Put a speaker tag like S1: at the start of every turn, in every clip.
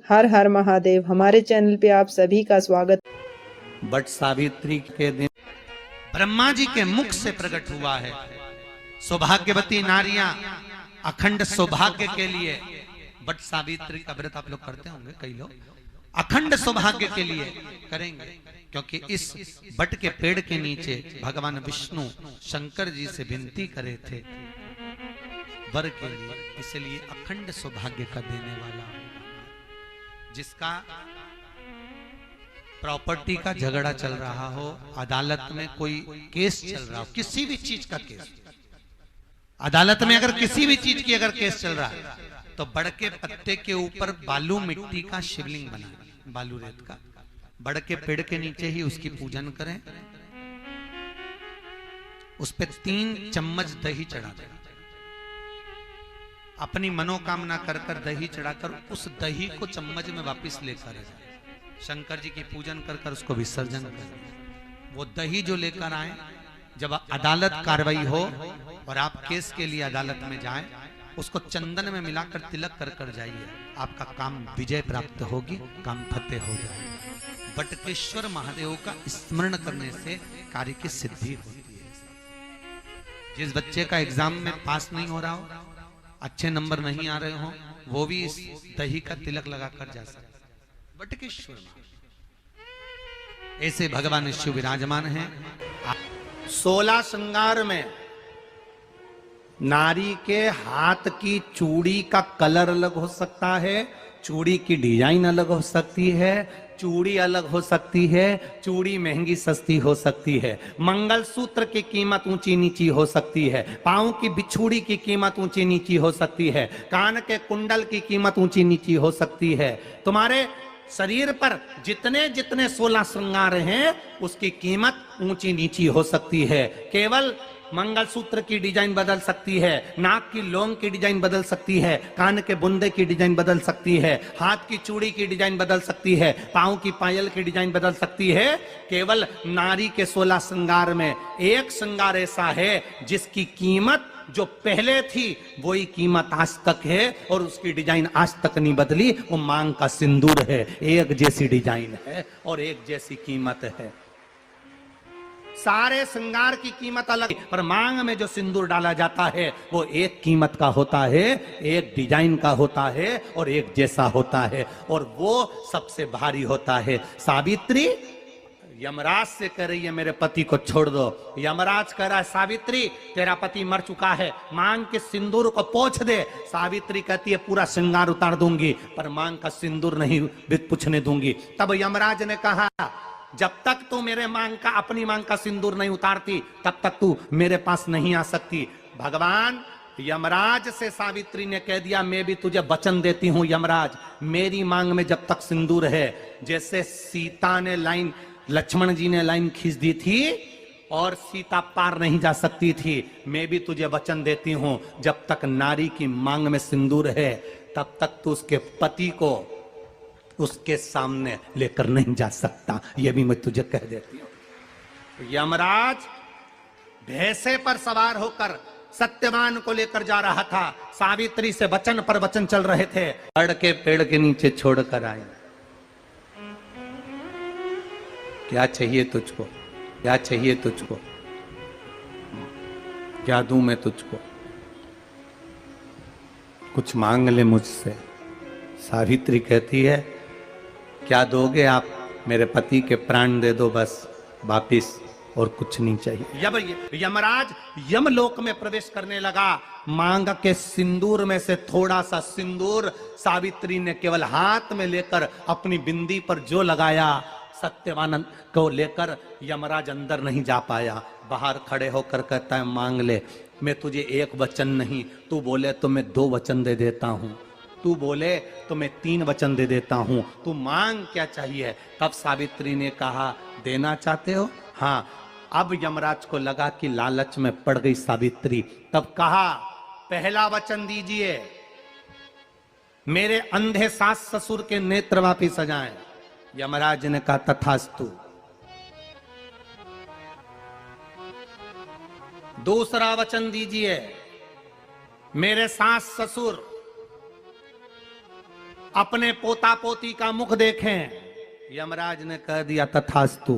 S1: हर हर महादेव। हमारे चैनल पे आप सभी का स्वागत।
S2: बट सावित्री के दिन ब्रह्मा जी के मुख से प्रकट हुआ है। सौभाग्यवती नारियां अखंड सौभाग्य के लिए बट सावित्री का व्रत आप लोग करते होंगे, कई लोग अखंड सौभाग्य के लिए करेंगे, क्योंकि इस बट के पेड़ के नीचे भगवान विष्णु शंकर जी से विनती करे थे वर के लिए, इसलिए अखंड सौभाग्य का देने वाला जिसका प्रॉपर्टी का झगड़ा चल रहा हो, अदालत में कोई केस चल रहा हो, किसी भी चीज का केस, अदालत में अगर किसी भी चीज की अगर केस चल रहा है तो बड़ के पत्ते के ऊपर बालू मिट्टी का शिवलिंग बना, बालू रेत का, बड़ के पेड़ के नीचे ही उसकी पूजन करें, उस पे 3 चम्मच दही चढ़ा दें, अपनी मनोकामना कर कर दही चढ़ाकर उस दही को चम्मच में वापस लेकर जाए, शंकर जी की पूजन कर कर उसको विसर्जन कर। वो दही जो लेकर आए, जब अदालत कार्रवाई हो और आप केस के लिए अदालत में जाएं, उसको चंदन में मिलाकर तिलक कर कर जाइए, आपका काम विजय प्राप्त होगी, काम फतेह हो जाएगा। बटकेश्वर महादेव का स्मरण करने से कार्य की सिद्धि होती है। जिस बच्चे का एग्जाम में पास नहीं हो रहा हो, अच्छे नंबर नहीं आ रहे हो, वो भी इस दही का तिलक लगाकर जा सकता। बटकेश्वर ऐसे भगवान शिव विराजमान हैं। 16 श्रृंगार में नारी के हाथ की चूड़ी का कलर अलग हो सकता है, चूड़ी की डिजाइन अलग हो सकती है, चूड़ी अलग हो सकती है, चूड़ी महंगी सस्ती हो सकती है, मंगलसूत्र की कीमत ऊंची नीची हो सकती है, पांव की बिछुड़ी की कीमत ऊंची नीची हो सकती है, कान के कुंडल की कीमत ऊंची नीची हो सकती है। तुम्हारे शरीर पर जितने जितने 16 श्रृंगार हैं उसकी कीमत ऊंची नीची हो सकती है। केवल मंगलसूत्र की डिजाइन बदल सकती है, नाक की लौंग की डिजाइन बदल सकती है, कान के बुंदे की डिजाइन बदल सकती है, हाथ की चूड़ी की डिजाइन बदल सकती है, पांव की पायल की डिजाइन बदल सकती है। केवल नारी के 16 श्रृंगार में एक श्रृंगार ऐसा है जिसकी कीमत जो पहले थी वही कीमत आज तक है और उसकी डिजाइन आज तक नहीं बदली। वो मांग का सिंदूर है, एक जैसी डिजाइन है और एक जैसी कीमत है। सारे श्रृंगार की कीमत अलग, पर मांग में जो सिंदूर डाला जाता है वो एक कीमत का होता है, एक डिजाइन का होता है और एक जैसा होता है, और वो सबसे भारी होता है। सावित्री यमराज से कह रही है मेरे पति को छोड़ दो। यमराज कह रहा है सावित्री तेरा पति मर चुका है, मांग के सिंदूर को पोंछ दे। सावित्री कहती है पूरा श्रृंगार उतार दूंगी पर मांग का सिंदूर नहीं पूछने दूंगी। तब यमराज ने कहा जब तक तू मेरे मांग का अपनी मांग का सिंदूर नहीं उतारती तब तक तू मेरे पास नहीं आ सकती। भगवान यमराज से सावित्री ने कह दिया मैं भी तुझे वचन देती हूं यमराज, मेरी मांग में जब तक सिंदूर है, जैसे सीता ने लाइन, लक्ष्मण जी ने लाइन खींच दी थी और सीता पार नहीं जा सकती थी, मैं भी तुझे वचन देती हूं जब तक नारी की मांग में सिंदूर है तब तक तू उसके पति को उसके सामने लेकर नहीं जा सकता, यह भी मैं तुझे कह देती हूं। यमराज भैंसे पर सवार होकर सत्यवान को लेकर जा रहा था, सावित्री से वचन पर वचन चल रहे थे, बड़ के पेड़ के नीचे छोड़कर आए। क्या चाहिए तुझको, क्या चाहिए तुझको, क्या दूं मैं तुझको, कुछ मांग ले मुझसे। सावित्री कहती है क्या दोगे आप, मेरे पति के प्राण दे दो बस वापिस, और कुछ नहीं चाहिए। यमराज यमलोक में प्रवेश करने लगा, मांग के सिंदूर में से थोड़ा सा सिंदूर सावित्री ने केवल हाथ में लेकर अपनी बिंदी पर जो लगाया, सत्यवानंद को लेकर यमराज अंदर नहीं जा पाया, बाहर खड़े होकर कहता है मांग ले, मैं तुझे एक वचन नहीं, तू बोले तो मैं 2 वचन दे देता हूं, तू बोले तो मैं 3 वचन दे देता हूं, तू मांग क्या चाहिए। तब सावित्री ने कहा देना चाहते हो, हाँ। अब यमराज को लगा कि लालच में पड़ गई सावित्री, तब कहा पहला वचन दीजिए मेरे अंधे सास ससुर के नेत्र वापिस आ जाएं। यमराज ने कहा तथास्तु। दूसरा वचन दीजिए मेरे सास ससुर अपने पोता पोती का मुख देखें। यमराज ने कह दिया तथास्तु।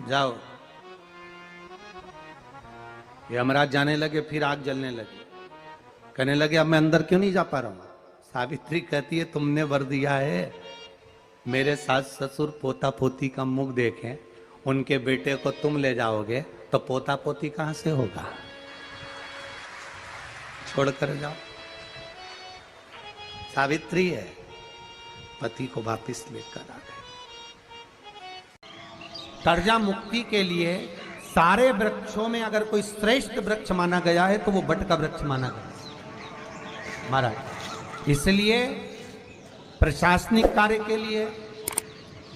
S2: जाओ। यमराज जाने लगे, फिर आग जलने लगी। कहने लगे अब मैं अंदर क्यों नहीं जा पा रहा हूं। सावित्री कहती है तुमने वर दिया है, मेरे सास ससुर पोता पोती का मुख देखें, उनके बेटे को तुम ले जाओगे तो पोता पोती कहां से होगा, छोड़कर जाओ। सावित्री है, पति को वापिस लेकर आ गए। कर्जा मुक्ति के लिए सारे वृक्षों में अगर कोई श्रेष्ठ वृक्ष माना गया है तो वो बट का वृक्ष माना गया महाराज। इसलिए प्रशासनिक कार्य के लिए,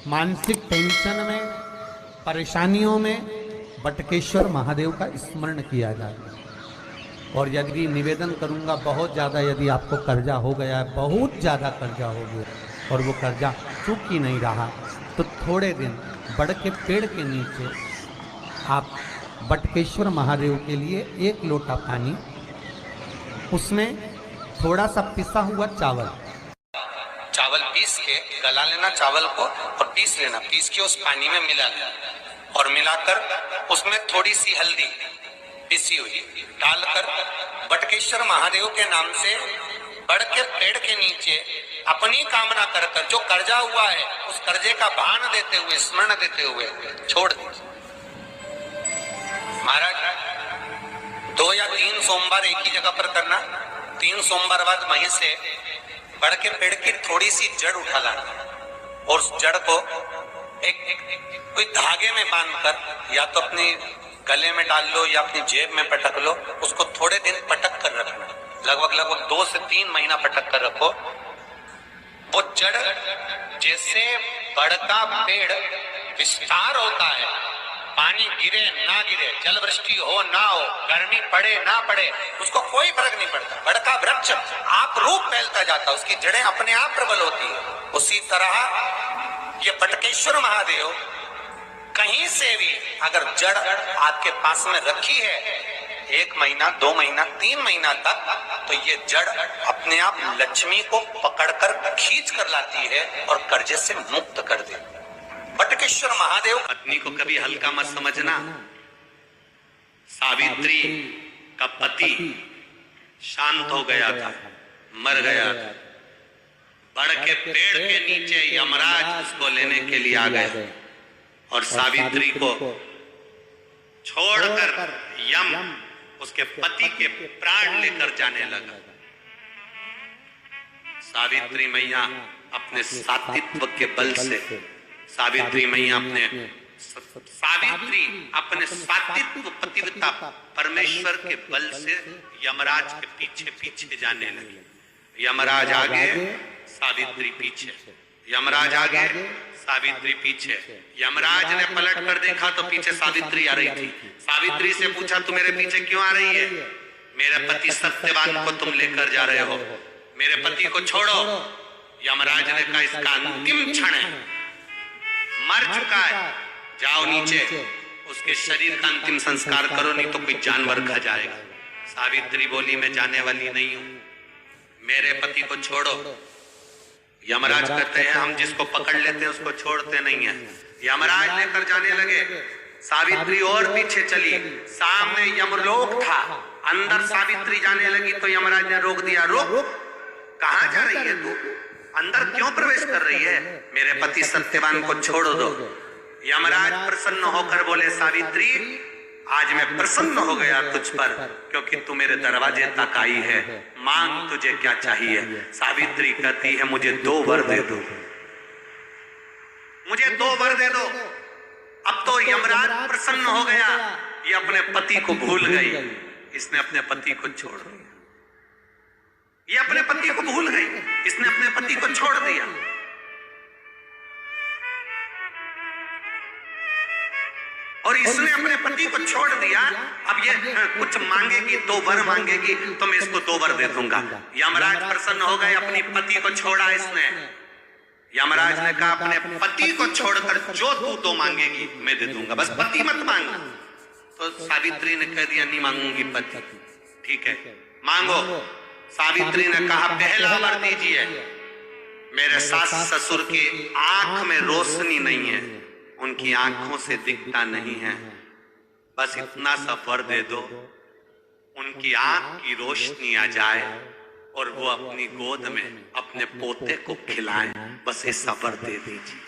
S2: मानसिक टेंशन में, परेशानियों में बटकेश्वर महादेव का स्मरण किया जाए। और यदि निवेदन करूंगा, बहुत ज़्यादा यदि आपको कर्जा हो गया है, बहुत ज़्यादा कर्जा हो गया और वो कर्जा चूक ही नहीं रहा, तो थोड़े दिन बड़ के पेड़ के नीचे आप बटकेश्वर महादेव के लिए 1 लोटा पानी, उसमें थोड़ा सा पिसा हुआ चावल पीस के गला लेना चावल को और पीस लेना, पीस के उस पानी में मिला लेना और मिलाकर उसमें थोड़ी सी हल्दी पिसी हुई डालकर बटकेश्वर महादेव के नाम से बड़ के पेड़ के नीचे अपनी कामना कर कर जो कर्जा हुआ है उस कर्जे का भान देते हुए, स्मरण देते हुए छोड़ दीजिए। महाराज 2 या 3 सोमवार एक ही जगह पर करना, 3 सोमवार बाद वहीं से बड़ के पेड़ की थोड़ी सी जड़ उठा लाना और उस जड़ को एक कोई धागे में बांधकर या तो अपने गले में डाल लो या अपनी जेब में पटक लो, उसको थोड़े दिन पटक कर रखना, लगभग 2 से 3 महीना पटक कर रखो। वो जड़ जैसे बड़ का पेड़ विस्तार होता है, पानी गिरे ना गिरे, जल वृष्टि हो ना हो, गर्मी पड़े ना पड़े, उसको कोई फर्क नहीं पड़ता। बड़ का वृक्ष आप रूप फैलता जाता, उसकी जड़ें अपने आप प्रबल होती है। उसी तरह ये बटकेश्वर महादेव कहीं से भी अगर जड़ आपके पास में रखी है 1 महीना, 2 महीना, 3 महीना तक, तो ये जड़ अपने आप लक्ष्मी को पकड़कर खींच कर लाती है और कर्जे से मुक्त कर देती है। बटकेश्वर महादेव। पत्नी को कभी हल्का मत समझना। सावित्री का पति शांत हो गया था, मर गया था। बड़ के पेड़ के नीचे यमराज उसको लेने के लिए आ गए और सावित्री को छोड़कर यम उसके पति के प्राण लेकर जाने लगा। सावित्री मैया अपने सात्वित्व के बल से, सावित्री अपने सात्वित्व पतिव्रता परमेश्वर के बल से यमराज के पीछे पीछे जाने लगी। यमराज आगे, सावित्री पीछे, यमराज आगे, सावित्री पीछे। यमराज ने पलट कर देखा तो पीछे सावित्री आ रही थी। सावित्री से पूछा तू मेरे पीछे क्यों आ रही है? मेरे पति सत्यवान को तुम लेकर जा रहे हो, मेरे पति को छोड़ो। यमराज ने कहा इसका अंतिम क्षण है, मर चुका है, जाओ नीचे उसके शरीर का अंतिम संस्कार करो, नहीं तो कोई जानवर खा जाएगा। सावित्री बोली मैं जाने वाली नहीं हूं, मेरे पति को छोड़ो। यमराज कहते हैं हम जिसको पकड़ लेते हैं उसको छोड़ते नहीं है। यमराज लेकर जाने लगे, सावित्री और पीछे चली, सामने यमलोक था, अंदर सावित्री जाने लगी तो यमराज ने रोक दिया, रोक, कहां जा रही है तू, अंदर क्यों प्रवेश कर रही है, मेरे पति सत्यवान को छोड़ दो। यमराज प्रसन्न होकर बोले सावित्री आज मैं प्रसन्न हो गया तुझ पर, क्योंकि तू मेरे दरवाजे तक आई है, मांग तुझे क्या चाहिए। सावित्री कहती है मुझे 2 वर दे दो, मुझे 2 वर दे दो। अब तो यमराज प्रसन्न हो गया, ये अपने पति को भूल गई, इसने अपने पति को छोड़ दिया। ये अपने पति को भूल गई, इसने अपने पति को छोड़ दिया। और इसने अपने पति को छोड़ दिया। अब ये कुछ मांगेगी, 2 वर मांगेगी तो मैं इसको 2 वर दे दूंगा। यमराज प्रसन्न हो गए, अपनी पति को छोड़ा इसने। यमराज ने कहा अपने पति को छोड़कर जो तू 2 मांगेगी मैं दे दूंगा, बस पति मत मांग। तो सावित्री ने कह दिया नहीं मांगूंगी पति। ठीक है, मांगो। सावित्री ने कहा पहला वर दीजिए। मेरे सास ससुर की आंख में रोशनी नहीं है, उनकी आंखों से दिखता नहीं है, बस इतना सा वर दे दो, उनकी आंख की रोशनी आ जाए और वो अपनी गोद में अपने पोते को खिलाएं, बस ऐसा वर दे दीजिए।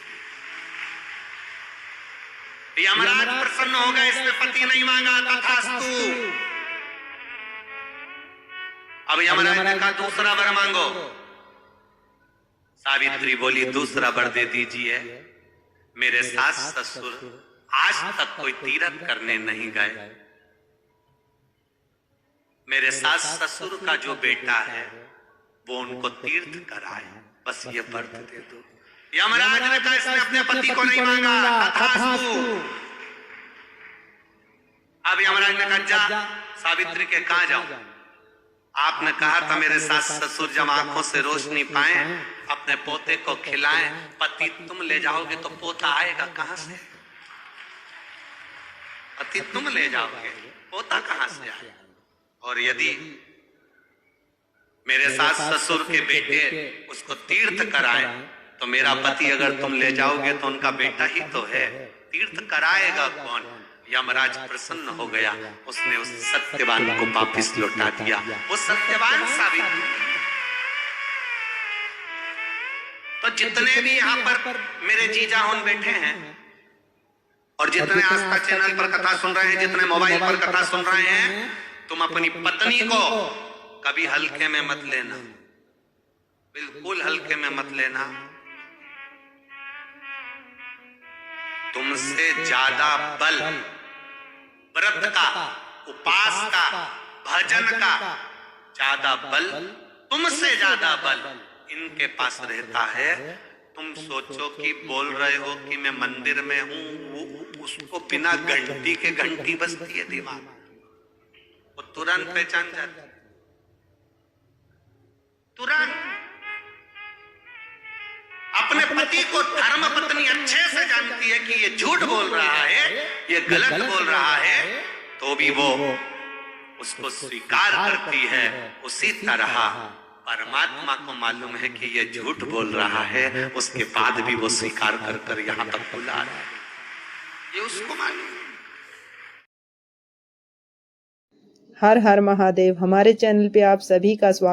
S2: यमराज प्रसन्न हो गए, इसने पति नहीं मांगा, तथास्तु। अब यमराज ने कहा दूसरा वर मांगो। सावित्री बोली दूसरा वर दे दीजिए। मेरे सास ससुर आज तक कोई तीर्थ करने नहीं गए, मेरे सास ससुर का जो बेटा है वो उनको तीर्थ कराए, बस ये वर दे दो। यमराज ने कहा इसने अपने पति को नहीं मांगा, तथास्तु। अब यमराज ने कहा जा सावित्री के कहां जाऊं? आपने कहा था मेरे सास ससुर जब आंखों से रोशनी पाए अपने पोते को खिलाएं, पति तुम ले जाओगे तो पोता आएगा कहां से? पति तुम ले जाओगे, पोता कहां से आएगा? और यदि मेरे सास ससुर के बेटे उसको तीर्थ कराएं तो मेरा पति अगर तुम ले जाओगे तो उनका बेटा ही तो है, तीर्थ कराएगा कौन? यमराज प्रसन्न हो गया, उसने उस सत्यवान को वापिस लौटा दिया। वो सत्यवान सावित्री। तो जितने भी यहाँ पर मेरे जीजा होन बैठे हैं और जितने आस्था चैनल पर कथा सुन रहे हैं, जितने मोबाइल पर कथा सुन रहे हैं, तुम अपनी पत्नी को कभी हल्के में मत लेना, बिल्कुल हल्के में मत लेना। तुमसे ज्यादा बल व्रत का, उपास का, भजन का ज्यादा बल, तुमसे ज्यादा बल इनके पास रहता है। तुम सोचो कि बोल रहे हो कि मैं मंदिर में हूं, उसको बिना घंटी के घंटी बजती है दिमाग, वो तुरंत पहचान जाता, तुरंत। अपने पति को धर्म पत्नी अच्छे से जानती है कि ये झूठ बोल रहा है, ये गलत बोल रहा है, तो भी वो उसको स्वीकार करती है। उसी तरह परमात्मा को मालूम है कि ये झूठ बोल रहा है, उसके बाद भी वो स्वीकार कर कर यहां तक बुला रहा है, ये उसको मालूम है।
S1: हर हर महादेव। हमारे चैनल पे आप सभी का स्वागत।